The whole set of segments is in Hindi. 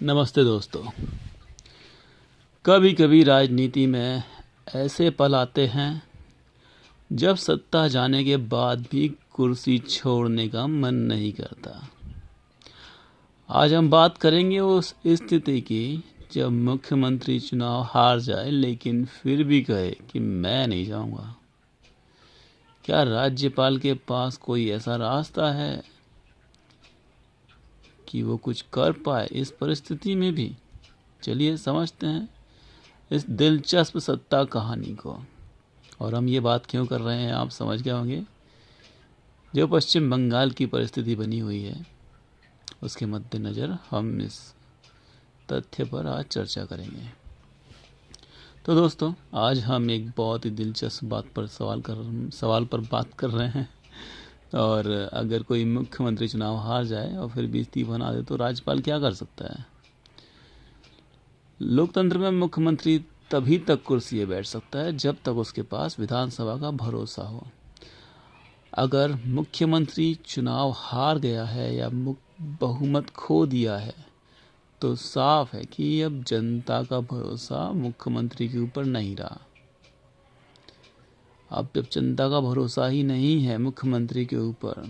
नमस्ते दोस्तों। कभी कभी राजनीति में ऐसे पल आते हैं जब सत्ता जाने के बाद भी कुर्सी छोड़ने का मन नहीं करता। आज हम बात करेंगे उस स्थिति की जब मुख्यमंत्री चुनाव हार जाए लेकिन फिर भी कहे कि मैं नहीं जाऊंगा। क्या राज्यपाल के पास कोई ऐसा रास्ता है कि वो कुछ कर पाए इस परिस्थिति में भी? चलिए समझते हैं इस दिलचस्प सत्ता कहानी को। और हम ये बात क्यों कर रहे हैं आप समझ गए होंगे। जो पश्चिम बंगाल की परिस्थिति बनी हुई है उसके मद्देनज़र हम इस तथ्य पर आज चर्चा करेंगे। तो दोस्तों, आज हम एक बहुत ही दिलचस्प बात पर सवाल पर बात कर रहे हैं। और अगर कोई मुख्यमंत्री चुनाव हार जाए और फिर भी इस्तीफा ना दे तो राज्यपाल क्या कर सकता है? लोकतंत्र में मुख्यमंत्री तभी तक कुर्सी पे बैठ सकता है जब तक उसके पास विधानसभा का भरोसा हो। अगर मुख्यमंत्री चुनाव हार गया है या बहुमत खो दिया है तो साफ है कि अब जनता का भरोसा मुख्यमंत्री के ऊपर नहीं रहा। अब जब जनता का भरोसा ही नहीं है मुख्यमंत्री के ऊपर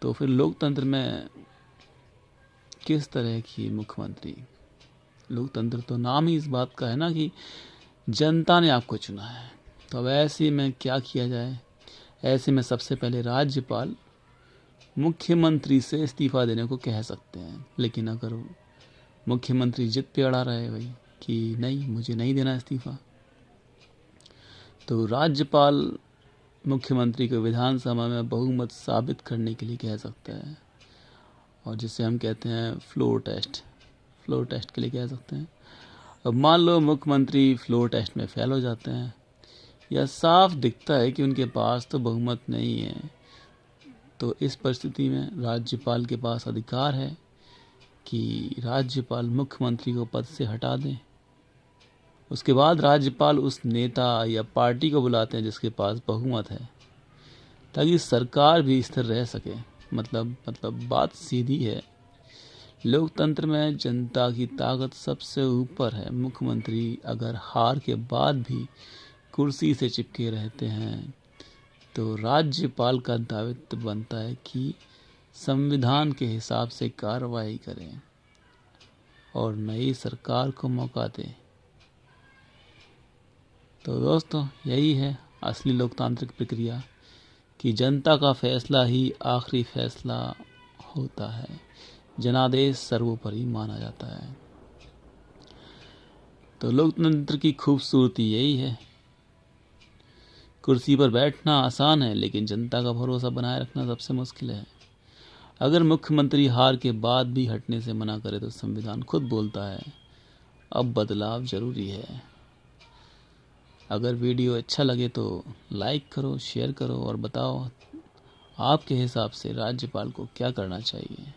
तो फिर लोकतंत्र में किस तरह की मुख्यमंत्री? लोकतंत्र तो नाम ही इस बात का है ना कि जनता ने आपको चुना है। तो अब ऐसे में क्या किया जाए? ऐसे में सबसे पहले राज्यपाल मुख्यमंत्री से इस्तीफा देने को कह सकते हैं। लेकिन अगर मुख्यमंत्री जिद पे अड़ा रहे भाई कि नहीं, मुझे नहीं देना इस्तीफा, तो राज्यपाल मुख्यमंत्री को विधानसभा में बहुमत साबित करने के लिए कह सकता है, और जिसे हम कहते हैं फ्लोर टेस्ट के लिए कह सकते हैं। अब मान लो मुख्यमंत्री फ्लोर टेस्ट में फेल हो जाते हैं या साफ दिखता है कि उनके पास तो बहुमत नहीं है, तो इस परिस्थिति में राज्यपाल के पास अधिकार है कि राज्यपाल मुख्यमंत्री को पद से हटा दें। उसके बाद राज्यपाल उस नेता या पार्टी को बुलाते हैं जिसके पास बहुमत है, ताकि सरकार भी स्थिर रह सके। मतलब बात सीधी है। लोकतंत्र में जनता की ताकत सबसे ऊपर है। मुख्यमंत्री अगर हार के बाद भी कुर्सी से चिपके रहते हैं तो राज्यपाल का दायित्व बनता है कि संविधान के हिसाब से कार्रवाई करें और नई सरकार को मौका दें। तो दोस्तों, यही है असली लोकतांत्रिक प्रक्रिया कि जनता का फैसला ही आखिरी फैसला होता है। जनादेश सर्वोपरि माना जाता है। तो लोकतंत्र की खूबसूरती यही है। कुर्सी पर बैठना आसान है लेकिन जनता का भरोसा बनाए रखना सबसे मुश्किल है। अगर मुख्यमंत्री हार के बाद भी हटने से मना करे तो संविधान खुद बोलता है अब बदलाव जरूरी है। अगर वीडियो अच्छा लगे तो लाइक करो, शेयर करो और बताओ आपके हिसाब से राज्यपाल को क्या करना चाहिए।